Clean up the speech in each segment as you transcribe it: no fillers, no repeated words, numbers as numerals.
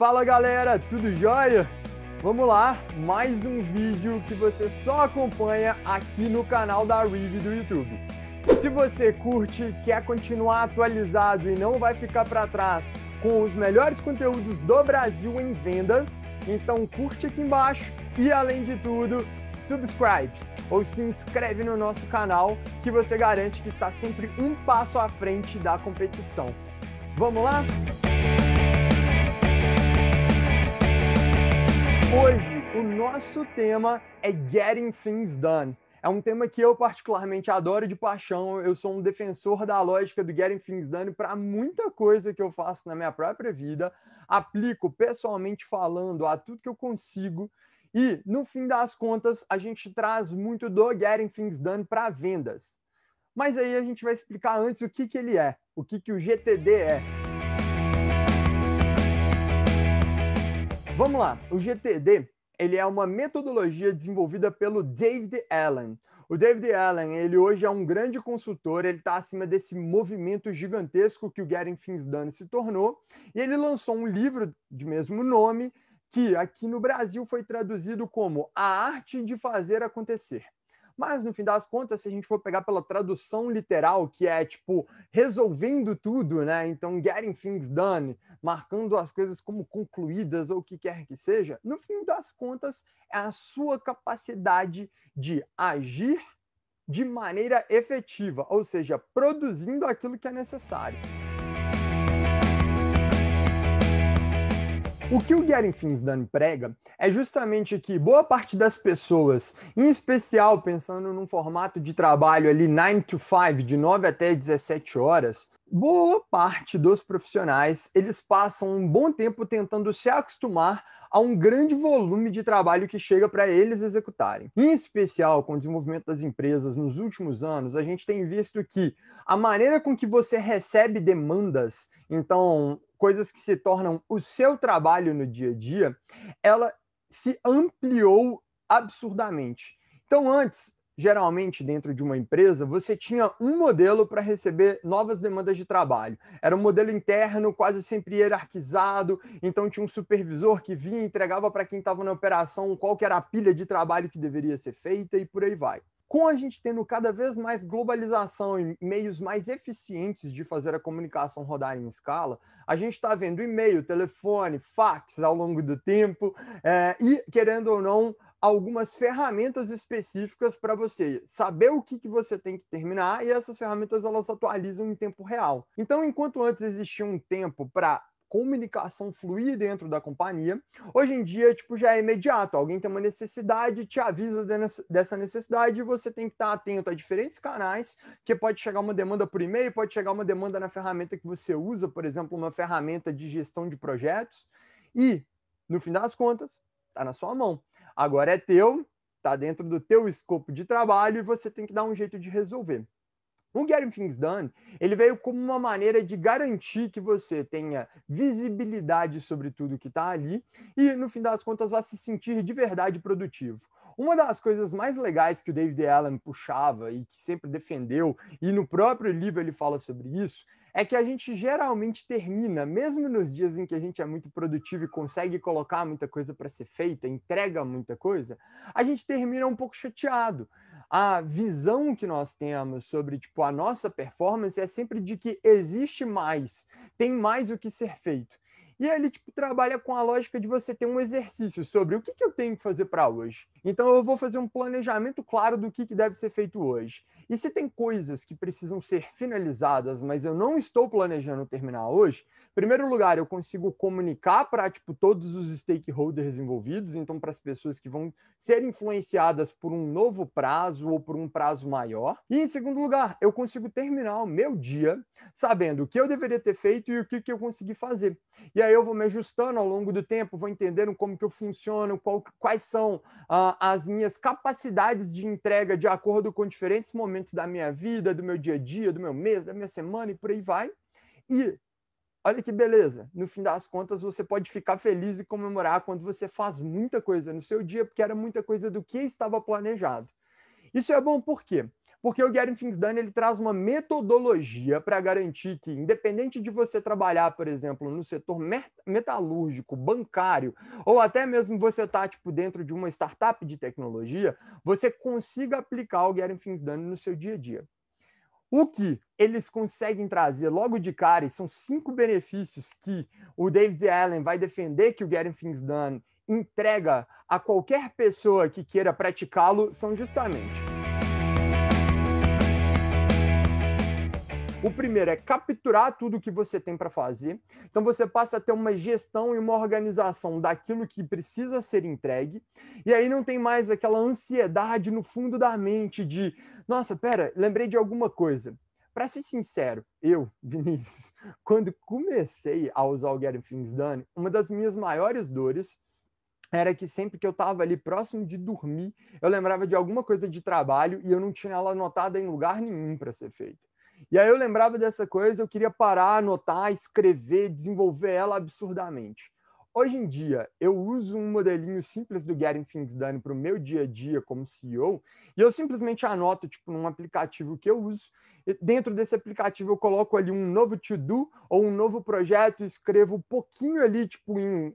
Fala galera, tudo jóia? Vamos lá, mais um vídeo que você só acompanha aqui no canal da Rive do YouTube. Se você curte, quer continuar atualizado e não vai ficar para trás com os melhores conteúdos do Brasil em vendas, então curte aqui embaixo e além de tudo, subscribe ou se inscreve no nosso canal que você garante que está sempre um passo à frente da competição. Vamos lá? Hoje, o nosso tema é Getting Things Done. É um tema que eu particularmente adoro de paixão. Eu sou um defensor da lógica do Getting Things Done para muita coisa que eu faço na minha própria vida. Aplico pessoalmente falando a tudo que eu consigo. E, no fim das contas, a gente traz muito do Getting Things Done para vendas. Mas aí a gente vai explicar antes o que ele é, o que o GTD é. Vamos lá, o GTD ele é uma metodologia desenvolvida pelo David Allen. O David Allen, ele hoje é um grande consultor, ele está acima desse movimento gigantesco que o Getting Things Done se tornou, e ele lançou um livro de mesmo nome, que aqui no Brasil foi traduzido como A Arte de Fazer Acontecer. Mas, no fim das contas, se a gente for pegar pela tradução literal, que é, tipo, resolvendo tudo, né? Então, getting things done, marcando as coisas como concluídas ou o que quer que seja, no fim das contas, é a sua capacidade de agir de maneira efetiva, ou seja, produzindo aquilo que é necessário. O que o Getting Things Done prega é justamente que boa parte das pessoas, em especial pensando num formato de trabalho ali 9 to 5, de 9 até 17 horas, boa parte dos profissionais, eles passam um bom tempo tentando se acostumar a um grande volume de trabalho que chega para eles executarem. Em especial, com o desenvolvimento das empresas nos últimos anos, a gente tem visto que a maneira com que você recebe demandas, então coisas que se tornam o seu trabalho no dia a dia, ela se ampliou absurdamente. Então, antes, geralmente, dentro de uma empresa, você tinha um modelo para receber novas demandas de trabalho. Era um modelo interno, quase sempre hierarquizado, então tinha um supervisor que vinha e entregava para quem estava na operação qual que era a pilha de trabalho que deveria ser feita e por aí vai. Com a gente tendo cada vez mais globalização e meios mais eficientes de fazer a comunicação rodar em escala, a gente está vendo e-mail, telefone, fax ao longo do tempo e, querendo ou não, algumas ferramentas específicas para você saber o que você tem que terminar e essas ferramentas elas atualizam em tempo real. Então, enquanto antes existia um tempo para comunicação fluir dentro da companhia, hoje em dia tipo, já é imediato. Alguém tem uma necessidade, te avisa dessa necessidade e você tem que estar atento a diferentes canais, que pode chegar uma demanda por e-mail, pode chegar uma demanda na ferramenta que você usa, por exemplo, uma ferramenta de gestão de projetos e, no fim das contas, está na sua mão. Agora é teu, está dentro do teu escopo de trabalho e você tem que dar um jeito de resolver. O Getting Things Done, ele veio como uma maneira de garantir que você tenha visibilidade sobre tudo que está ali e, no fim das contas, vá se sentir de verdade produtivo. Uma das coisas mais legais que o David Allen puxava e que sempre defendeu, e no próprio livro ele fala sobre isso, é que a gente geralmente termina, mesmo nos dias em que a gente é muito produtivo e consegue colocar muita coisa para ser feita, entrega muita coisa, a gente termina um pouco chateado. A visão que nós temos sobre tipo, a nossa performance é sempre de que existe mais, tem mais o que ser feito. E ele tipo, trabalha com a lógica de você ter um exercício sobre o que eu tenho que fazer para hoje. Então eu vou fazer um planejamento claro do que deve ser feito hoje. E se tem coisas que precisam ser finalizadas, mas eu não estou planejando terminar hoje, em primeiro lugar, eu consigo comunicar para tipo, todos os stakeholders envolvidos, então para as pessoas que vão ser influenciadas por um novo prazo ou por um prazo maior. E em segundo lugar, eu consigo terminar o meu dia sabendo o que eu deveria ter feito e o que eu consegui fazer. E aí eu vou me ajustando ao longo do tempo, vou entendendo como que eu funciono, quais são as minhas capacidades de entrega de acordo com diferentes momentos da minha vida, do meu dia a dia, do meu mês, da minha semana e por aí vai. E olha que beleza, no fim das contas você pode ficar feliz e comemorar quando você faz muita coisa no seu dia, porque era muita coisa do que estava planejado. Isso é bom por quê? Porque o Getting Things Done ele traz uma metodologia para garantir que, independente de você trabalhar, por exemplo, no setor metalúrgico, bancário, ou até mesmo você estar dentro de uma startup de tecnologia, você consiga aplicar o Getting Things Done no seu dia a dia. O que eles conseguem trazer logo de cara, e são 5 benefícios que o David Allen vai defender que o Getting Things Done entrega a qualquer pessoa que queira praticá-lo, são justamente: o primeiro é capturar tudo que você tem para fazer. Então você passa a ter uma gestão e uma organização daquilo que precisa ser entregue. E aí não tem mais aquela ansiedade no fundo da mente de, nossa, pera, lembrei de alguma coisa. Para ser sincero, eu, Vinícius, quando comecei a usar o Getting Things Done, uma das minhas maiores dores era que sempre que eu estava ali próximo de dormir, eu lembrava de alguma coisa de trabalho e eu não tinha ela anotada em lugar nenhum para ser feita. E aí eu lembrava dessa coisa, eu queria parar, anotar, escrever, desenvolver ela absurdamente. Hoje em dia, eu uso um modelinho simples do Getting Things Done para o meu dia a dia como CEO, e eu simplesmente anoto num aplicativo que eu uso. E dentro desse aplicativo, eu coloco ali um novo to-do ou um novo projeto, escrevo um pouquinho ali, em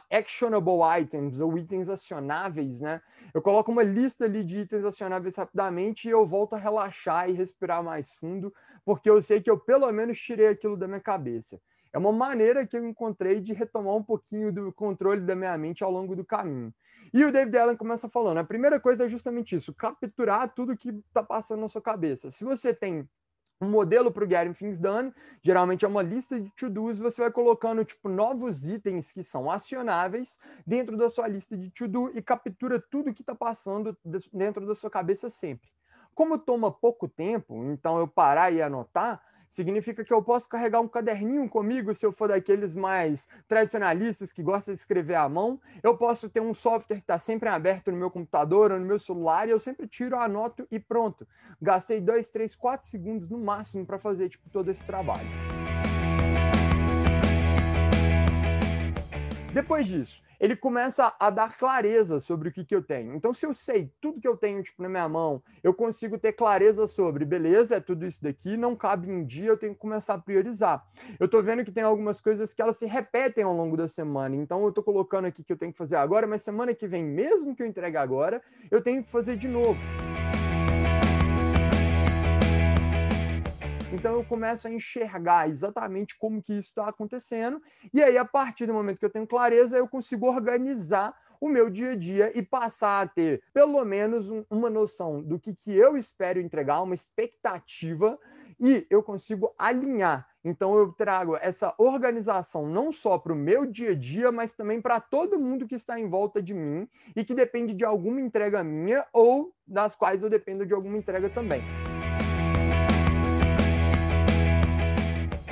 actionable items ou itens acionáveis, né? Eu coloco uma lista ali de itens acionáveis rapidamente e eu volto a relaxar e respirar mais fundo, porque eu sei que eu pelo menos tirei aquilo da minha cabeça. É uma maneira que eu encontrei de retomar um pouquinho do controle da minha mente ao longo do caminho. E o David Allen começa falando, a primeira coisa é justamente isso, capturar tudo que está passando na sua cabeça. Se você tem um modelo para o Getting Things Done, geralmente é uma lista de to-dos, você vai colocando novos itens que são acionáveis dentro da sua lista de to-do e captura tudo que está passando dentro da sua cabeça sempre. Como toma pouco tempo, então eu parar e anotar, significa que eu posso carregar um caderninho comigo se eu for daqueles mais tradicionalistas que gostam de escrever à mão. Eu posso ter um software que está sempre aberto no meu computador ou no meu celular e eu sempre tiro, anoto e pronto. Gastei 2, 3, 4 segundos no máximo para fazer todo esse trabalho. Depois disso, ele começa a dar clareza sobre o que eu tenho. Então, se eu sei tudo que eu tenho na minha mão, eu consigo ter clareza sobre, beleza, é tudo isso daqui, não cabe em um dia, eu tenho que começar a priorizar. Eu estou vendo que tem algumas coisas que elas se repetem ao longo da semana, então eu estou colocando aqui que eu tenho que fazer agora, mas semana que vem, mesmo que eu entregue agora, eu tenho que fazer de novo. Então eu começo a enxergar exatamente como que isso está acontecendo, e aí a partir do momento que eu tenho clareza, eu consigo organizar o meu dia a dia e passar a ter pelo menos uma noção do que eu espero entregar, uma expectativa, e eu consigo alinhar. Então eu trago essa organização não só para o meu dia a dia, mas também para todo mundo que está em volta de mim e que depende de alguma entrega minha ou das quais eu dependo de alguma entrega também.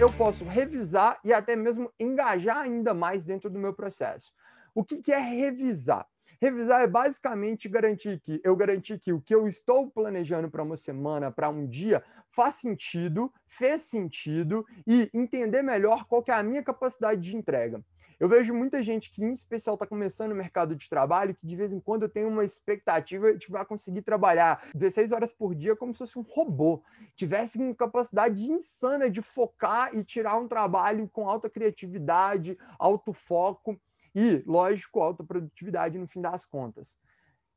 Eu posso revisar e até mesmo engajar ainda mais dentro do meu processo. O que é revisar? Revisar é basicamente garantir que o que eu estou planejando para uma semana, para um dia, faz sentido, fez sentido e entender melhor qual que é a minha capacidade de entrega. Eu vejo muita gente que, em especial, está começando no mercado de trabalho, que de vez em quando tem uma expectativa de que vai conseguir trabalhar 16 horas por dia como se fosse um robô. Tivesse uma capacidade insana de focar e tirar um trabalho com alta criatividade, alto foco e, lógico, alta produtividade no fim das contas.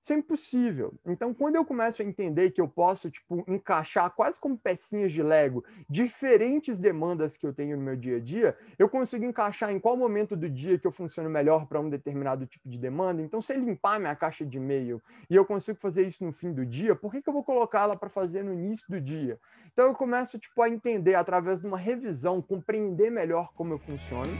Isso é impossível. Então, quando eu começo a entender que eu posso encaixar quase como pecinhas de Lego diferentes demandas que eu tenho no meu dia a dia, eu consigo encaixar em qual momento do dia que eu funciono melhor para um determinado tipo de demanda. Então, se eu limpar minha caixa de e-mail e eu consigo fazer isso no fim do dia, por que eu vou colocá-la para fazer no início do dia? Então, eu começo a entender através de uma revisão, compreender melhor como eu funciono.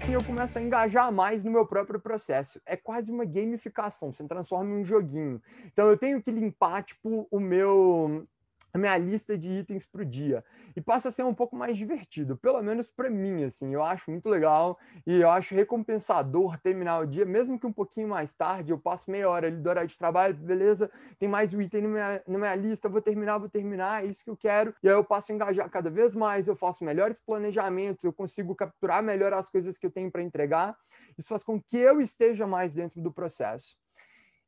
E eu começo a engajar mais no meu próprio processo. É quase uma gamificação, você transforma em um joguinho. Então eu tenho que limpar a minha lista de itens para o dia. E passa a ser um pouco mais divertido, pelo menos para mim, assim. Eu acho muito legal e eu acho recompensador terminar o dia, mesmo que um pouquinho mais tarde, eu passo meia hora ali do horário de trabalho, beleza, tem mais um item na minha lista, vou terminar, é isso que eu quero. E aí eu passo a engajar cada vez mais, eu faço melhores planejamentos, eu consigo capturar melhor as coisas que eu tenho para entregar. Isso faz com que eu esteja mais dentro do processo.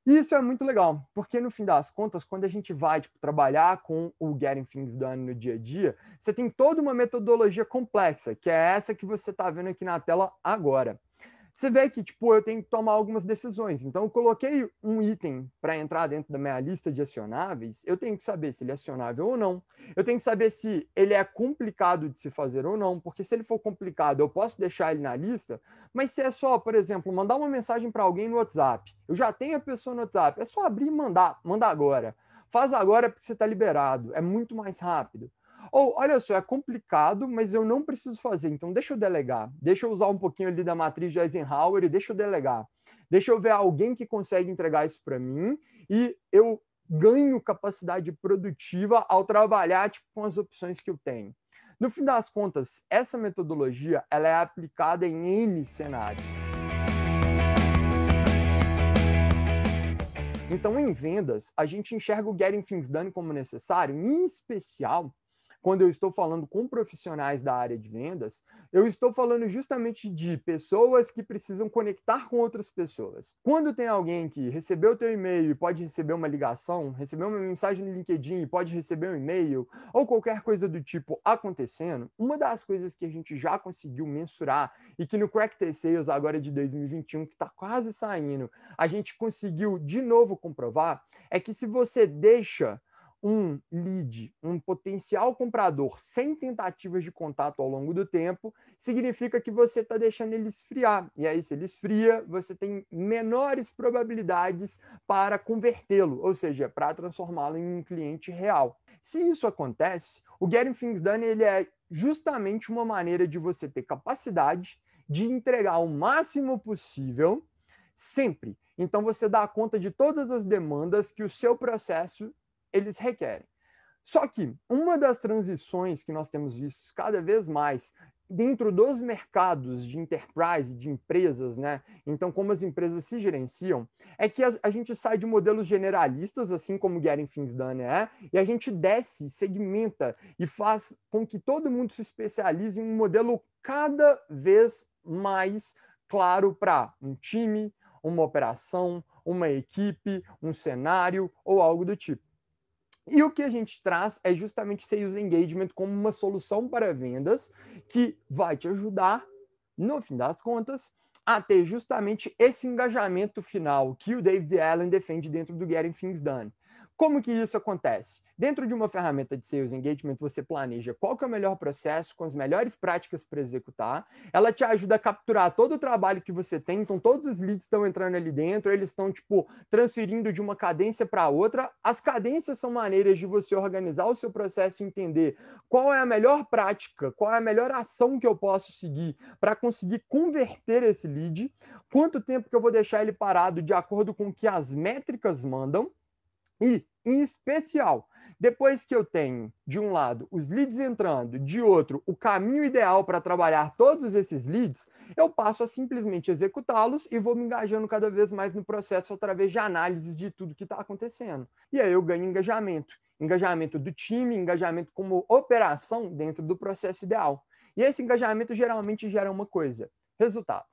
E isso é muito legal, porque no fim das contas, quando a gente vai tipo, trabalhar com o Getting Things Done no dia a dia, você tem toda uma metodologia complexa, que é essa que você está vendo aqui na tela agora. Você vê que, tipo, eu tenho que tomar algumas decisões. Então, eu coloquei um item para entrar dentro da minha lista de acionáveis, eu tenho que saber se ele é acionável ou não. Eu tenho que saber se ele é complicado de se fazer ou não, porque se ele for complicado, eu posso deixar ele na lista, mas se é só, por exemplo, mandar uma mensagem para alguém no WhatsApp, eu já tenho a pessoa no WhatsApp, é só abrir e mandar agora. Faz agora porque você está liberado, é muito mais rápido. Ou, olha só, é complicado, mas eu não preciso fazer, então deixa eu delegar. Deixa eu usar um pouquinho ali da matriz de Eisenhower e deixa eu delegar. Deixa eu ver alguém que consegue entregar isso para mim e eu ganho capacidade produtiva ao trabalhar tipo, com as opções que eu tenho. No fim das contas, essa metodologia ela é aplicada em N cenários. Então, em vendas, a gente enxerga o Getting Things Done como necessário, em especial quando eu estou falando com profissionais da área de vendas, eu estou falando justamente de pessoas que precisam conectar com outras pessoas. Quando tem alguém que recebeu o teu e-mail e pode receber uma ligação, recebeu uma mensagem no LinkedIn e pode receber um e-mail, ou qualquer coisa do tipo acontecendo, uma das coisas que a gente já conseguiu mensurar e que no Crack the Sales agora de 2021, que está quase saindo, a gente conseguiu de novo comprovar, é que se você deixa um lead, um potencial comprador sem tentativas de contato ao longo do tempo, significa que você está deixando ele esfriar. E aí, se ele esfria, você tem menores probabilidades para convertê-lo, ou seja, para transformá-lo em um cliente real. Se isso acontece, o Getting Things Done ele é justamente uma maneira de você ter capacidade de entregar o máximo possível sempre. Então, você dá conta de todas as demandas que o seu processo eles requerem. Só que uma das transições que nós temos visto cada vez mais dentro dos mercados de enterprise, de empresas, né? Então, como as empresas se gerenciam, é que a gente sai de modelos generalistas, assim como o Getting Things Done e a gente desce, segmenta e faz com que todo mundo se especialize em um modelo cada vez mais claro para um time, uma operação, uma equipe, um cenário ou algo do tipo. E o que a gente traz é justamente Sales Engagement como uma solução para vendas que vai te ajudar, no fim das contas, a ter justamente esse engajamento final que o David Allen defende dentro do Getting Things Done. Como que isso acontece? Dentro de uma ferramenta de Sales Engagement, você planeja qual que é o melhor processo, com as melhores práticas para executar. Ela te ajuda a capturar todo o trabalho que você tem, então todos os leads estão entrando ali dentro, eles estão, tipo, transferindo de uma cadência para outra. As cadências são maneiras de você organizar o seu processo e entender qual é a melhor prática, qual é a melhor ação que eu posso seguir para conseguir converter esse lead, quanto tempo que eu vou deixar ele parado de acordo com o que as métricas mandam. E, em especial, depois que eu tenho, de um lado, os leads entrando, de outro, o caminho ideal para trabalhar todos esses leads, eu passo a simplesmente executá-los e vou me engajando cada vez mais no processo através de análises de tudo que está acontecendo. E aí eu ganho engajamento. Engajamento do time, engajamento como operação dentro do processo ideal. E esse engajamento geralmente gera uma coisa: resultado.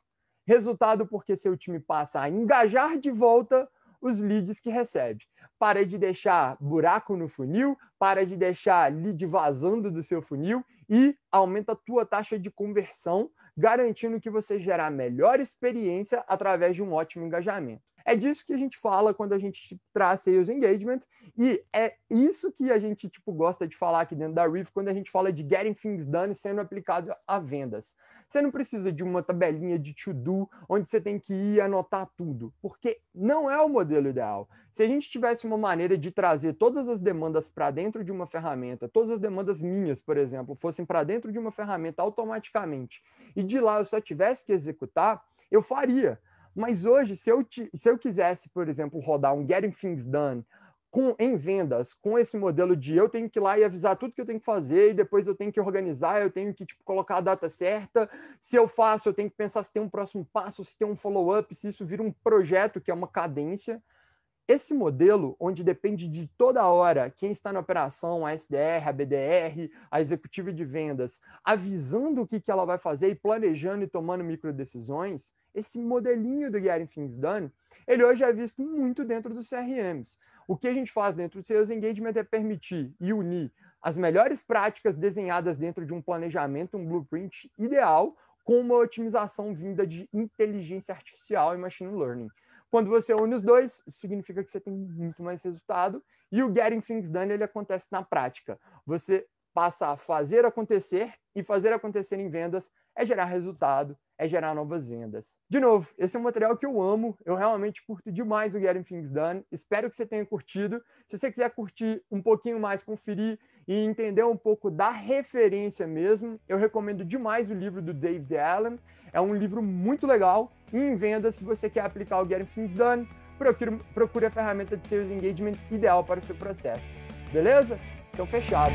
Resultado porque seu time passa a engajar de volta os leads que recebe. Para de deixar buraco no funil, para de deixar lead vazando do seu funil e aumenta a tua taxa de conversão, garantindo que você gerar a melhor experiência através de um ótimo engajamento. É disso que a gente fala quando a gente traz Sales Engagement e é isso que a gente gosta de falar aqui dentro da Reef quando a gente fala de Getting Things Done sendo aplicado a vendas. Você não precisa de uma tabelinha de to-do onde você tem que ir anotar tudo, porque não é o modelo ideal. Se a gente tivesse uma maneira de trazer todas as demandas para dentro de uma ferramenta, todas as demandas minhas, por exemplo, fossem para dentro de uma ferramenta automaticamente, e de lá eu só tivesse que executar, eu faria. Mas hoje, se eu quisesse, por exemplo, rodar um Getting Things Done em vendas, com esse modelo de eu tenho que ir lá e avisar tudo que eu tenho que fazer, e depois eu tenho que organizar, eu tenho que colocar a data certa, se eu faço, eu tenho que pensar se tem um próximo passo, se tem um follow-up, se isso vira um projeto, que é uma cadência, Esse modelo, onde depende de toda hora quem está na operação, a SDR, a BDR, a executiva de vendas, avisando o que ela vai fazer e planejando e tomando microdecisões, esse modelinho do Getting Things Done, ele hoje é visto muito dentro dos CRMs. O que a gente faz dentro do Sales Engagement é permitir e unir as melhores práticas desenhadas dentro de um planejamento, um blueprint ideal, com uma otimização vinda de inteligência artificial e machine learning. Quando você une os dois, isso significa que você tem muito mais resultado. E o Getting Things Done, ele acontece na prática. Você passa a fazer acontecer, e fazer acontecer em vendas é gerar resultado, é gerar novas vendas. De novo, esse é um material que eu amo, eu realmente curto demais o Getting Things Done, espero que você tenha curtido. Se você quiser curtir um pouquinho mais, conferir e entender um pouco da referência mesmo, eu recomendo demais o livro do David Allen, é um livro muito legal. E em vendas, se você quer aplicar o Getting Things Done, procure a ferramenta de Sales Engagement ideal para o seu processo. Beleza? Então, fechado.